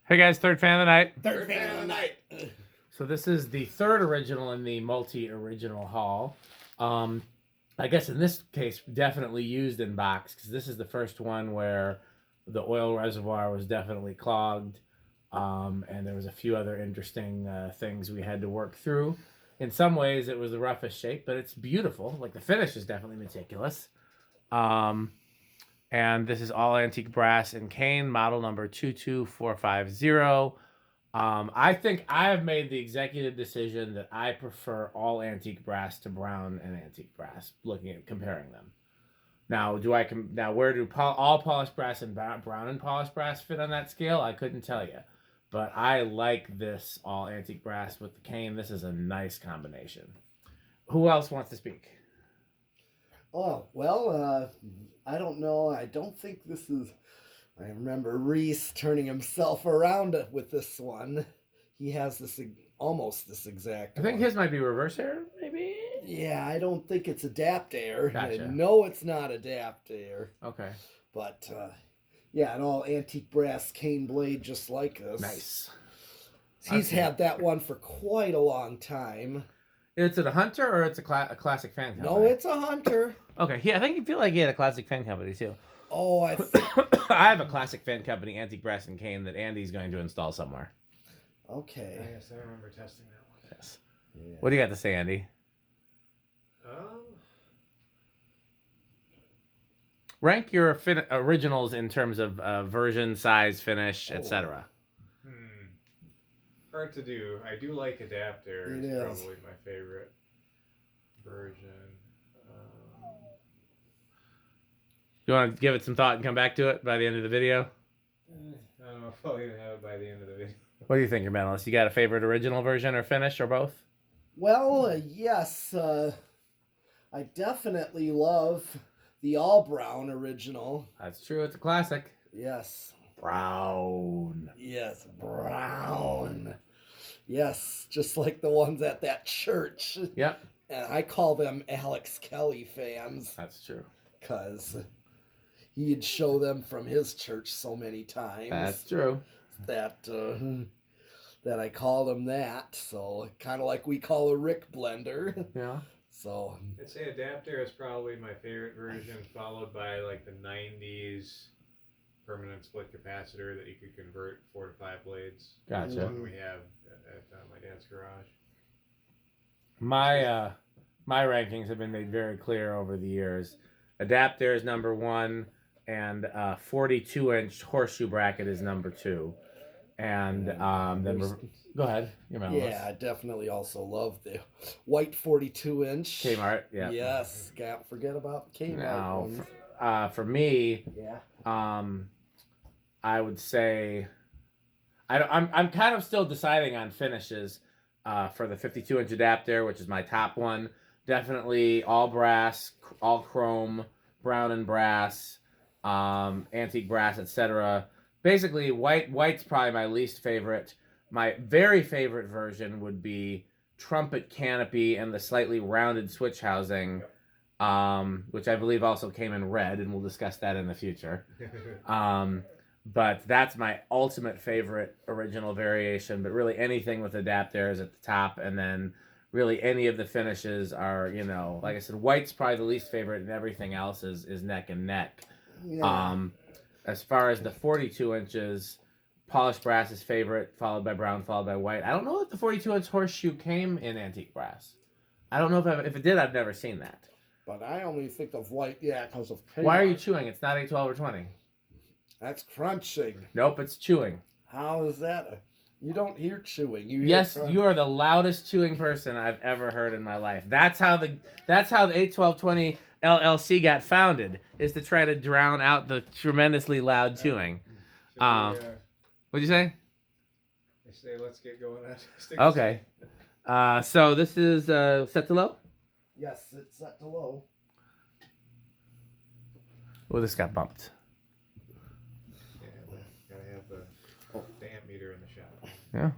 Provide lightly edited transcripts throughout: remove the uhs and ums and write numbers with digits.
Hey guys, third fan of the night. Third fan of the night. So this is the third original in the multi-original haul. I guess in this case, definitely used in box, because this is the first one where the oil reservoir was definitely clogged, and there was a few other interesting things we had to work through. In some ways, it was the roughest shape, but it's beautiful. Like, the finish is definitely meticulous. And this is all antique brass and cane, model number 22450. I think I have made the executive decision that I prefer all antique brass to brown and antique brass, looking at comparing them. Now, where do all polished brass and brown and polished brass fit on that scale? I couldn't tell you. But I like this all antique brass with the cane. This is a nice combination. Who else wants to speak? Oh, well, I don't know. I don't think this is... I remember Reese turning himself around with this one. He has this almost this exact I think one. his might be reverse air, maybe? Yeah, I don't think it's Adaptair. Gotcha. No, it's not Adaptair. Okay. But, yeah, an all antique brass cane blade just like this. Nice. He's had that one for quite a long time. Is it a Hunter or it's a classic fan company? No, it's a Hunter. Okay, yeah, I think you feel like he had a classic fan company too. Oh, I have a classic fan company, antique brass and cane, that Andy's going to install somewhere. Okay. Yes, I remember testing that one. Yes. Yeah. What do you got to say, Andy? Rank your originals in terms of version, size, finish, etc. Hard to do. I do like Adaptair. It's probably my favorite version. You want to give it some thought and come back to it by the end of the video? I don't know if I'll even have it by the end of the video. What do you think, your medalist? You got a favorite original version or finish or both? Well, yes. I definitely love the all brown original. That's true. It's a classic. Yes. Brown. Yes, brown. Yes, just like the ones at that church. Yep. And I call them Alex Kelly fans. That's true. Because he'd show them from his church so many times. That's true. That I call them that. So kind of like we call a Rick blender. Yeah. So I'd say Adaptair is probably my favorite version, followed by like the 90s permanent split capacitor that you could convert 4 to 5 blades. Gotcha. The one we have at my dad's garage. My rankings have been made very clear over the years. Adaptair is number 1, and 42-inch horseshoe bracket is number 2. And then go ahead. Yeah, I definitely also love the white 42-inch. Kmart, yeah. Yes, can't forget about Kmart. Now, for me, yeah. I would say I'm kind of still deciding on finishes for the 52-inch Adaptair, which is my top one. Definitely all brass, all chrome, brown and brass, antique brass, etc. Basically, white's probably my least favorite. My very favorite version would be trumpet canopy and the slightly rounded switch housing, which I believe also came in red, and we'll discuss that in the future. But that's my ultimate favorite original variation. But really, anything with Adaptair is at the top, and then really any of the finishes are, like I said, white's probably the least favorite, and everything else is neck and neck. Yeah. As far as the 42 inches, polished brass is favorite, followed by brown, followed by white. I don't know if the 42-inch horseshoe came in antique brass. I don't know if it did. I've never seen that. But I only think of white, because of Kmart. Why are you chewing? It's not 812 or 20. That's crunching. Nope, it's chewing. How is that? You don't hear chewing. Yes, you are the loudest chewing person I've ever heard in my life. That's how the 81220 LLC got founded, is to try to drown out the tremendously loud chewing. What'd you say? I say let's get going. Okay. So this is set to low? Yes, it's set to low. Oh, this got bumped. Yeah, gotta have the amp meter in the shop. Yeah.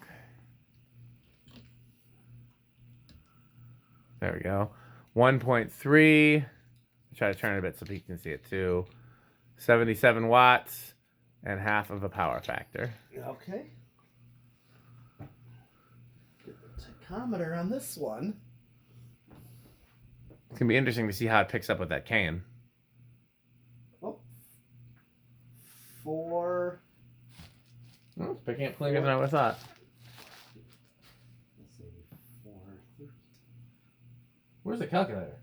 Okay. There we go. 1.3. Try to turn it a bit so people can see it too. 77 watts. and half of a power factor. Okay. Get the tachometer on this one. It's going to be interesting to see how it picks up with that cane. Oh. 4. Oh, it's picking up cleaner than I would have thought. Let's see. 4. Where's the calculator?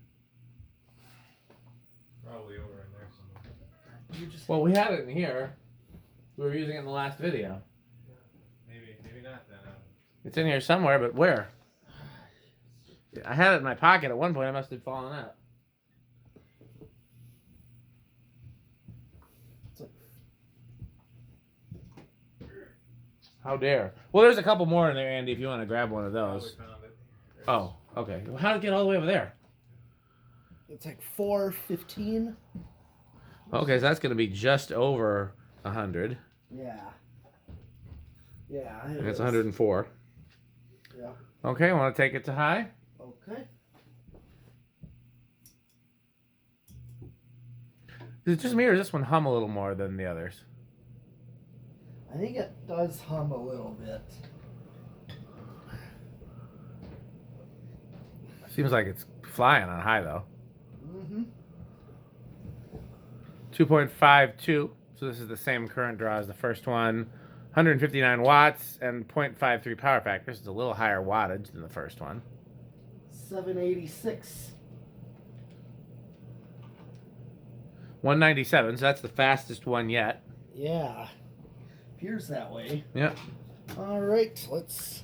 Probably over in there somewhere. You just Well, we had it in here. We were using it in the last video. Maybe not then. It's in here somewhere, but where? I had it in my pocket at one point. I must have fallen out. How dare. Well, there's a couple more in there, Andy, if you want to grab one of those. Probably found it. Oh, okay. Well, how did it get all the way over there? It's like 415. Okay, so that's going to be just over 100. Yeah. Yeah. And it's 104. Yeah. Okay, want to take it to high? Okay. Is it just me or does this one hum a little more than the others? I think it does hum a little bit. Seems like it's flying on high, though. Mm-hmm. 2.52. So this is the same current draw as the first one. 159 watts and 0.53 power factor. This is a little higher wattage than the first one. 786. 197. So that's the fastest one yet. Yeah. Appears that way. Yep. All right, let's.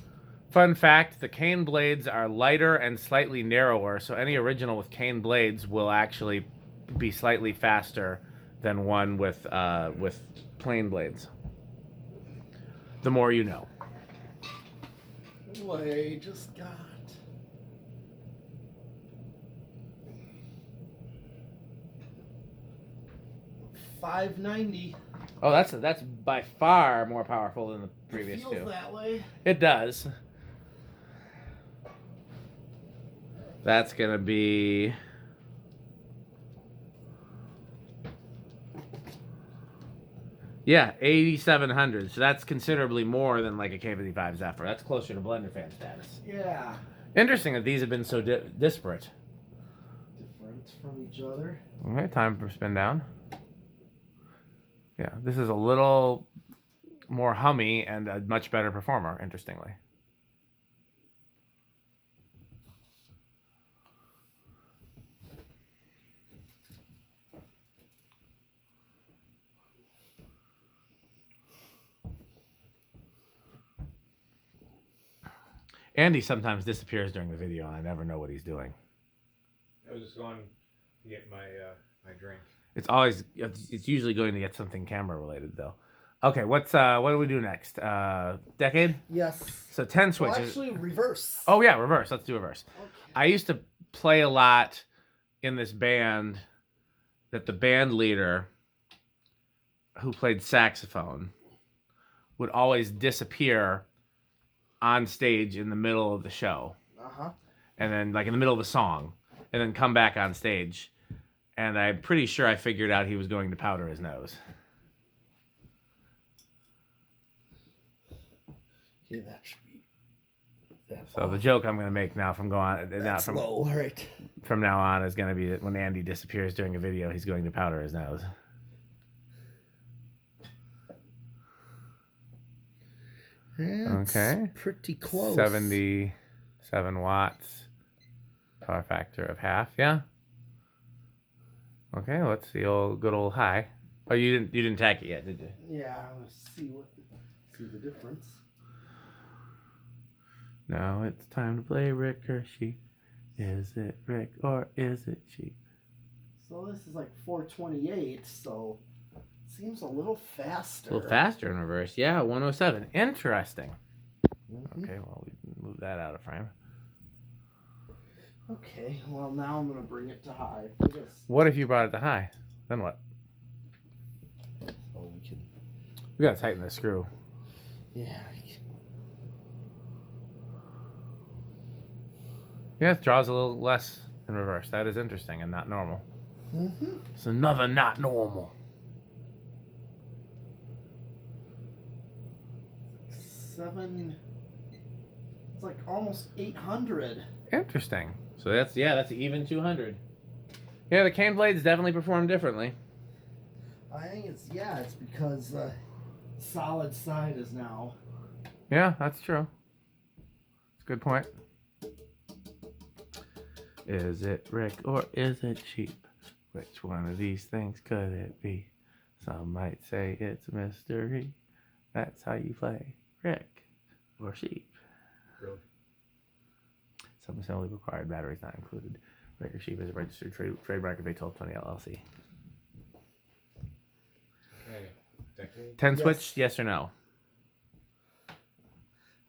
Fun fact, the cane blades are lighter and slightly narrower, so any original with cane blades will actually be slightly faster than one with plain blades. The more you know. What I just got. $590. Oh, that's by far more powerful than the previous Feels two. that way. It does. That's going to be... Yeah, 8,700. So that's considerably more than like a K55 Zephyr. That's closer to blender fan status. Yeah. Interesting that these have been so disparate. Different from each other. Okay, time for spin down. Yeah, this is a little more hummy and a much better performer, interestingly. Andy sometimes disappears during the video, and I never know what he's doing. I was just going to get my my drink. It's usually going to get something camera related, though. Okay, what do we do next? Decade? Yes. So 10 Well, switches. actually, reverse. Oh yeah, reverse. Let's do reverse. Okay. I used to play a lot in this band that the band leader, who played saxophone, would always disappear on stage in the middle of the show. Uh-huh. And then like in the middle of a song, and then come back on stage. And I'm pretty sure I figured out he was going to powder his nose. Okay, that should be. So the joke I'm going to make now from Low, right? from now on is going to be that when Andy disappears during a video, he's going to powder his nose. That's Okay. pretty close. 77 watts. Power factor of half. Yeah. Okay, let's see. Good old high. Oh, you didn't tack it yet, did you? Yeah, let's see the difference. Now it's time to play Rick or Sheep. Is it Rick or is it Sheep? So this is like 428, so seems a little faster. A little faster in reverse. Yeah, 107. Interesting. Mhm. Okay, well, we can move that out of frame. Okay, well now I'm gonna bring it to high for this. What if you brought it to high? Then what? So we can. We gotta tighten the screw. Yeah. Yeah, it draws a little less in reverse. That is interesting and not normal. Mm-hmm. It's another not normal. It's like almost 800. Interesting. So that's even 200. Yeah, the cane blades definitely perform differently. I think it's because solid side is now. Yeah, that's true. That's a good point. Is it Rick or is it sheep? Which one of these things could it be? Some might say it's a mystery. That's how you play Rick or sheep. Really? Some assembly required, batteries not included. Rick or sheep is a registered trademark of a 1220 LLC. Okay. Decade? 10 Yes. switch, yes or no?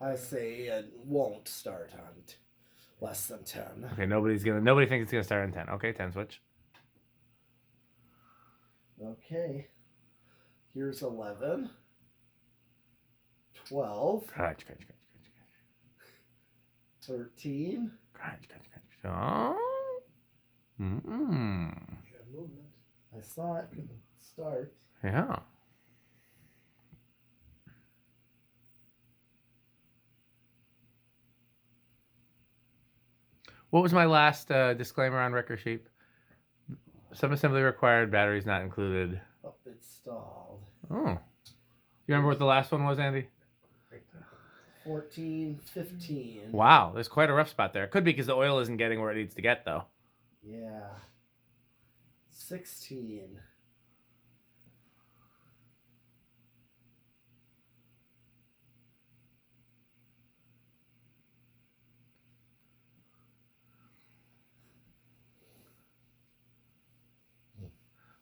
I say it won't start on less than 10. Okay, nobody thinks it's gonna start on 10. Okay, 10 switch. Okay. Here's 11. 12. Crunch. 13. Crunch. Oh. Mm-mm. Yeah, movement. I saw it start. Yeah. What was my last disclaimer on Rick or sheep? Some assembly required, batteries not included. Oh, it's stalled. Oh. You remember what the last one was, Andy? 14, 15. Wow, there's quite a rough spot there. It could be because the oil isn't getting where it needs to get, though. Yeah. 16.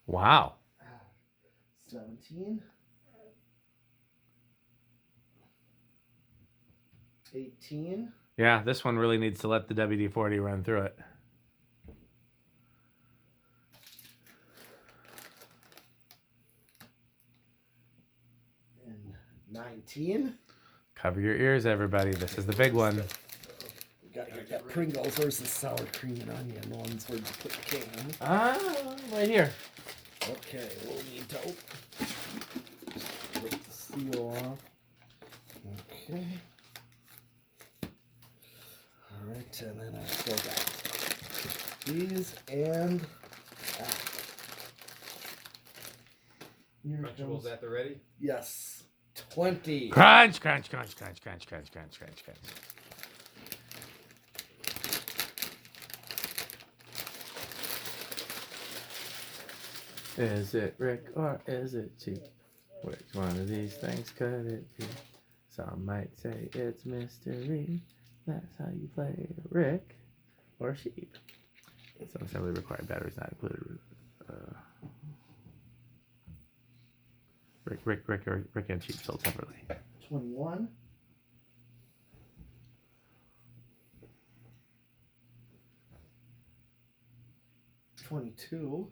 Wow. 17. 18. Yeah, this one really needs to let the WD-40 run through it. And 19. Cover your ears, everybody. This is the big one. We gotta get that Pringles versus sour cream and onion ones where you put the can. Ah, right here. Okay, we'll need to rip the seal off. Okay. Alright, and then I still got these and here it Crunchables comes. at the ready? Yes. 20. Crunch. Is it Rick or is it sheep? Which one of these things could it be? Some might say it's mystery. That's how you play Rick or sheep. Some assembly required, batteries not included. Rick and sheep sold separately. 21. 22.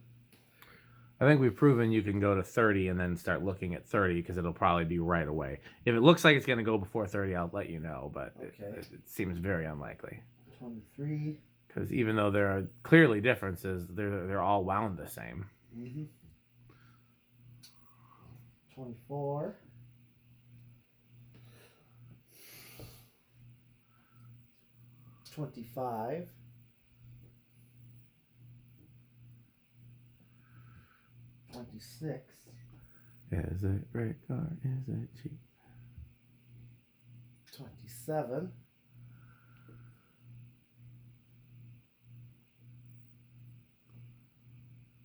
I think we've proven you can go to 30 and then start looking at 30 because it'll probably be right away. If it looks like it's going to go before 30, I'll let you know, but Okay. it seems very unlikely. 23. Because even though there are clearly differences, they're all wound the same. 24. 25. 26. Is it Rick or is it sheep? 27.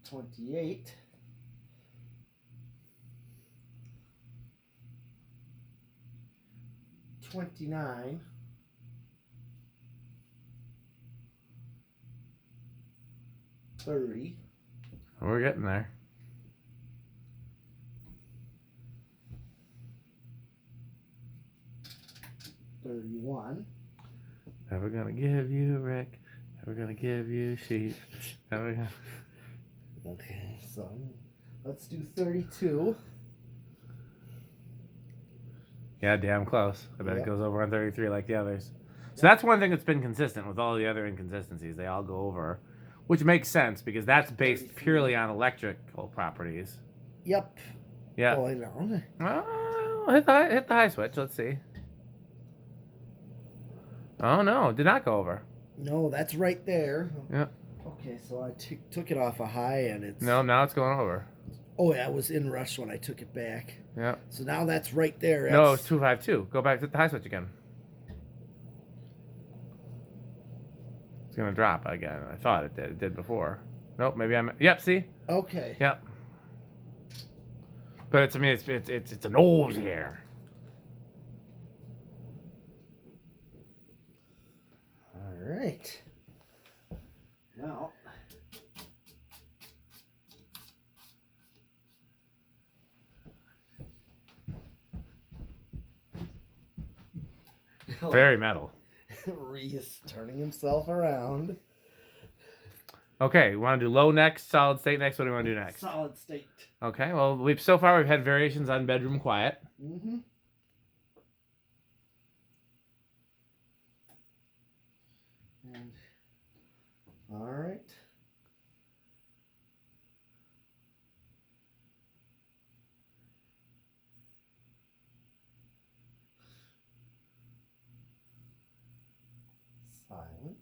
28. 29. 30. We're getting there. 31. Never gonna give you Rick. Never gonna give you sheep. Never gonna... Okay, so let's do 32. Yeah, damn close. I bet Yep. it goes over on 33 like the others. So that's one thing that's been consistent with all the other inconsistencies. They all go over, which makes sense because that's based 33. purely on electrical properties. Yep. Yeah. Going on. Well, hit the high switch. Let's see. Oh no, did not go over. No, that's right there. Yeah. Okay, so I took it off a high and it's... No, now it's going over. Oh, yeah, I was in rush when I took it back. Yeah. So now that's right there. That's... No, it's 252. Go back to the high switch again. It's gonna drop again. I thought it did. It did before. Nope. Maybe I'm. Yep. See. Okay. Yep. But it's. I mean, it's an old hair. All right. Now. Very metal. Reese turning himself around. Okay, we want to do low next, solid state next. What do we want to do next? Solid state. Okay. Well, so far we've had variations on bedroom quiet. Mm-hmm. And all right. Silent.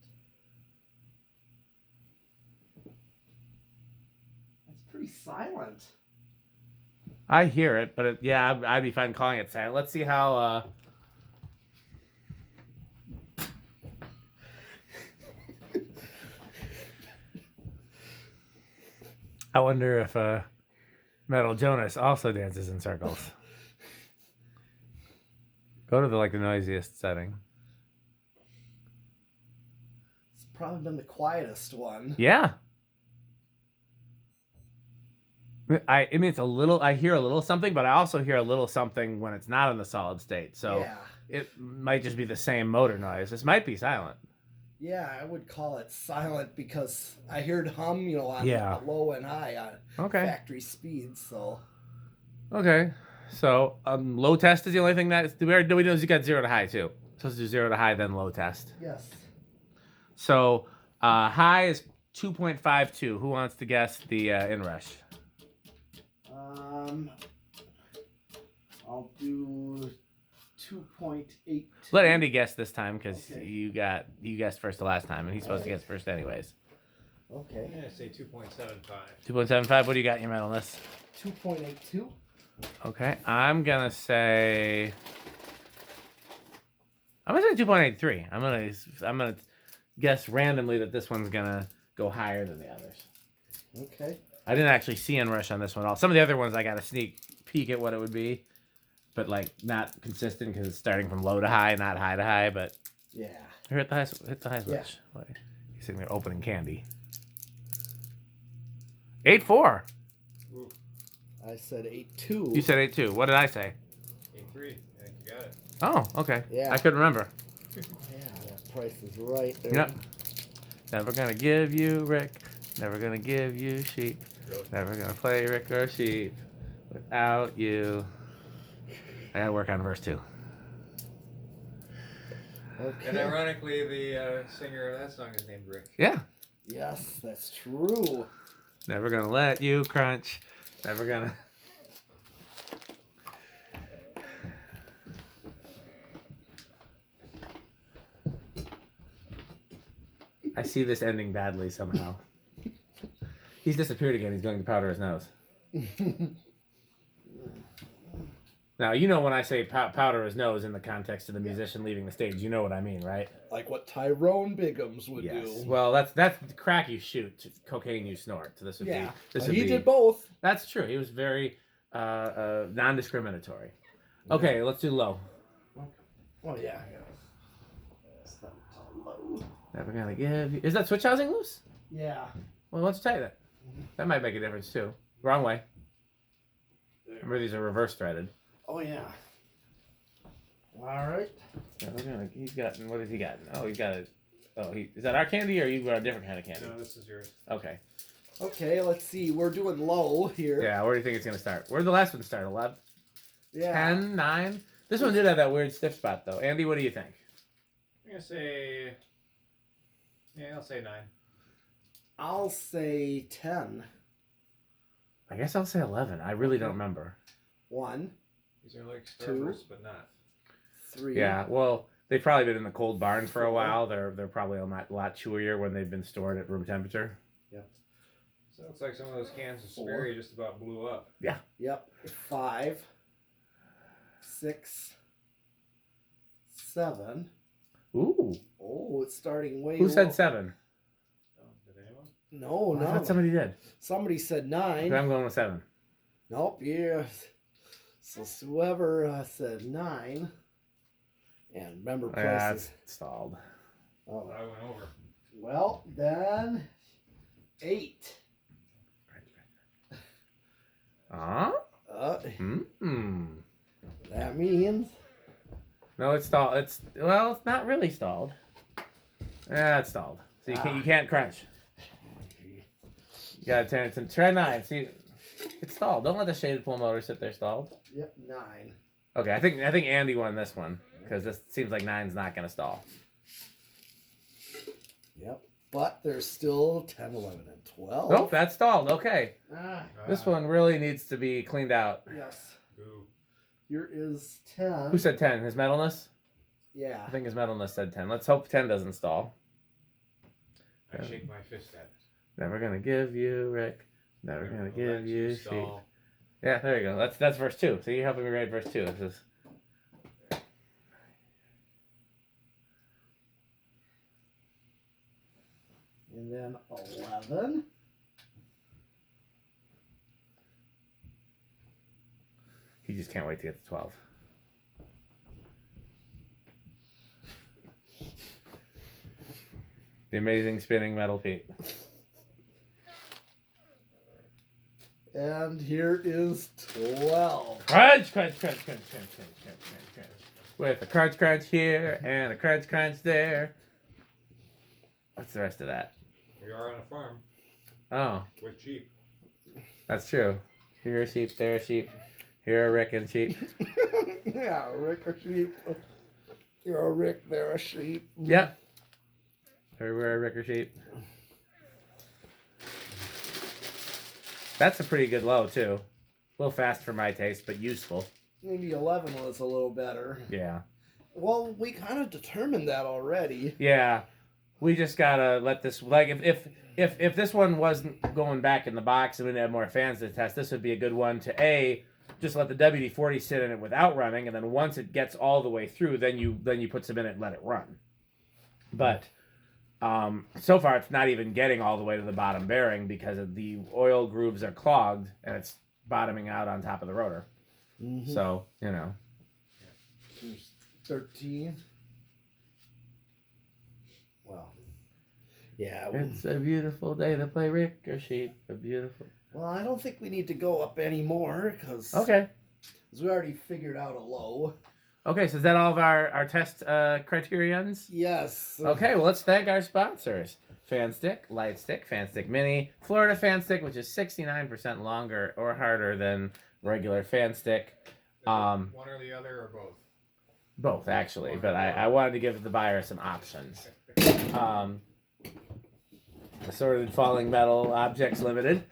That's pretty silent. I hear it, but yeah, I'd be fine calling it silent. Let's see how. I wonder if Metal Jonas also dances in circles. Go to the noisiest setting. It's probably been the quietest one. Yeah. I mean, it's a little. I hear a little something, but I also hear a little something when it's not in the solid state. So Yeah. it might just be the same motor noise. This might be silent. Yeah, I would call it silent because I heard hum, on Yeah. low and high on Okay. factory speeds. So Okay. So low test is the only thing that we know you got 0 to high too. So let's do 0 to high, then low test. yes, So high is 2.52. Who wants to guess the inrush? I'll do 2.8. Let Andy guess this time because Okay. you guessed first the last time, and he's supposed to guess first anyways. Okay, I'm gonna say 2.75. 2.75. What do you got in your mental list? 2.82. Okay, I'm gonna say 2.83. I'm gonna guess randomly that this one's gonna go higher than the others. Okay. I didn't actually see inrush on this one at all. Some of the other ones I got a sneak peek at what it would be, but not consistent because it's starting from low to high, not high to high. But Yeah. here, hit the high switch. Yeah. Wait, he's sitting there opening candy. 8.4. I said 8.2. You said 8.2. What did I say? 8.3. I think you got it. Oh, okay. Yeah. I couldn't remember. Yeah, that price is right there. Yep. Never gonna give you Rick. Never gonna give you sheep. Really? Never gonna play Rick or sheep without you. I gotta work on verse 2. Okay. And ironically, the singer of that song is named Rick. Yeah. Yes, that's true. Never gonna let you crunch. Never gonna. I see this ending badly somehow. He's disappeared again. He's going to powder his nose. Now, when I say powder his nose in the context of the musician leaving the stage, you know what I mean, right? Like what Tyrone Biggums would Yes. do. Well, that's crack you shoot, cocaine you snort. So this would Yeah. be. This Well, would he be, did both. That's true. He was very non-discriminatory. Okay, let's do low. Oh, yeah. Start low. Never gonna give you. Is that switch housing loose? Yeah. Well, let's try that. That might make a difference too. Wrong way. Remember, these are reverse threaded. Oh, yeah. All right. He's got. What has he got? Oh, he's got a. Oh, is that our candy or you got a different kind of candy? No, this is yours. Okay. Okay, let's see. We're doing low here. Yeah. Where do you think it's gonna start? Where did the last one start? 11, Yeah. 10, 9. This one did have that weird stiff spot though. Andy, what do you think? I'm gonna say. Yeah, I'll say 9. I'll say 10. I guess I'll say 11. I really don't remember. 1, These are like Two. Starbursts, but not. 3. Yeah. Well, They've probably been in the cold barn for a while. They're probably a lot chewier when they've been stored at room temperature. Sounds like some of those cans of Sperry just about blew up. Yep. 5, 6, 7. Ooh. Oh, it's starting way Who low. said 7? Oh, did anyone? No, I no. thought somebody did. Somebody said 9. Okay, I'm going with 7. Nope, yeah. So whoever said 9, and remember Yeah, places. it's stalled. Oh, I went over. well, then 8. Huh? Hmm. That means No, it's stalled. It's not really stalled. Yeah, it's stalled. So you can't crunch. You gotta turn it to try 9. See, it's stalled. Don't let the shaded pull motor sit there stalled. yep, 9. Okay, I think Andy won this one because this seems like 9's not gonna stall. Yep. But there's still 10, 11, and 12. Nope, that's stalled. Okay, Ah, this one really needs to be cleaned out. yes. Ooh. Here is 10. Who said 10? His metalness? Yeah. I think his metalness said 10. Let's hope 10 doesn't stall. I shake my fist at it. Never gonna give you, Rick. Never gonna give let you sheep. stall. Yeah, there you go. That's verse 2. So you're helping me write verse 2. This is... And then 11. He just can't wait to get to 12. The amazing spinning metal Pete. And here is 12. Crunch, crunch, crunch, crunch, crunch, crunch, crunch, crunch, crunch. With a crunch, crunch here and a crunch, crunch there. What's the rest of that? We are on a farm Oh, with sheep. that's true. Here a sheep, there a sheep. Here a Rick and sheep. Yeah, Rick or sheep. You're a Rick, they're a sheep. Yep. Everywhere a Rick or sheep. That's a pretty good low, too. A little fast for my taste, but useful. Maybe 11 was a little better. Yeah. Well, we kind of determined that already. Yeah. We just gotta let this, like, if this one wasn't going back in the box and we didn't have more fans to test, this would be a good one to just let the WD-40 sit in it without running, and then once it gets all the way through, then you put some in it and let it run. But so far it's not even getting all the way to the bottom bearing because of the oil grooves are clogged and it's bottoming out on top of the rotor. Mm-hmm. So, you know. 13. Well, yeah. It's a beautiful day to play Rick or sheep. A beautiful. Well, I don't think we need to go up anymore because Okay. we already figured out a low. Okay, so is that all of our test criterions? Yes. Okay, well, let's thank our sponsors. Fan Stick, Light Stick, Fan Stick Mini, Florida Fan Stick, which is 69% longer or harder than regular Fan Stick. One or the other or both? Both, actually, but I wanted to give the buyer some options. Assorted Falling Metal Objects Limited.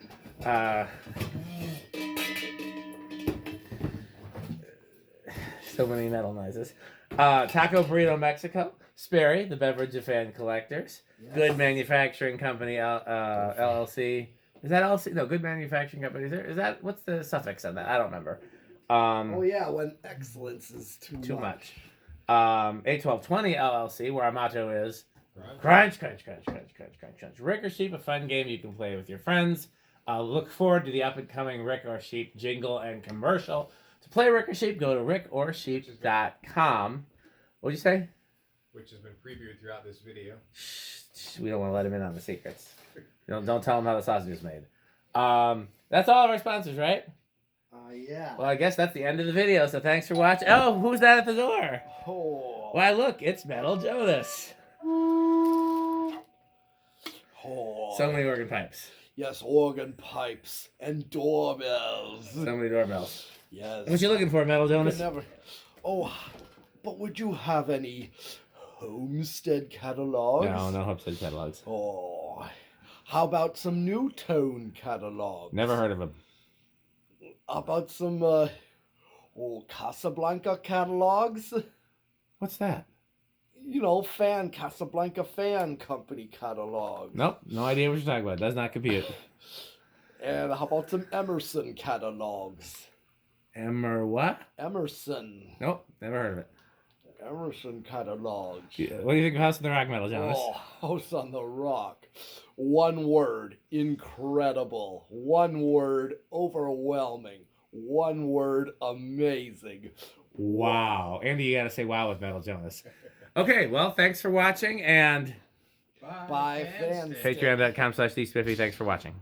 So many metal noises. Taco Burrito Mexico. Sperry, the beverage of fan collectors. Yes. Good Manufacturing Company, LLC. Is that LLC? No, Good Manufacturing Company. Is that what's the suffix on that? I don't remember. Oh yeah, when excellence is too much. 81220 LLC, where our motto is crunch, crunch, crunch, crunch, crunch, crunch, crunch. Rick or Sheep, a fun game you can play with your friends. Look forward to the up and coming Rick or Sheep jingle and commercial. To play Rick or Sheep, go to rickorsheep.com. What'd you say? Which has been previewed throughout this video. Shh, we don't want to let him in on the secrets. Don't tell him how the sausage is made. That's all of our sponsors, right? Yeah. Well, I guess that's the end of the video, so thanks for watching. Oh, who's that at the door? Oh. Why, look, it's Metal Jonas. Oh. So many organ pipes. Yes, organ pipes and doorbells. So many doorbells. Yes. What you looking for, Metal Jonas? Oh, but would you have any Homestead catalogs? No Homestead catalogs. Oh, how about some New Tone catalogs? Never heard of them. How about some Casablanca catalogs? What's that? fan Casablanca Fan Company catalogs. Nope, no idea what you're talking about. Does not compute. And how about some Emerson catalogs? What? Emerson. Nope, never heard of it. Emerson catalogs. What do you think of House on the Rock Metal, Jonas? Oh, House on the Rock. One word, incredible. One word, overwhelming. One word, amazing. Wow. Andy, you got to say wow with Metal Jonas. Okay, well, thanks for watching, and Bye, fans. Patreon.com/DSpiffy. Thanks for watching.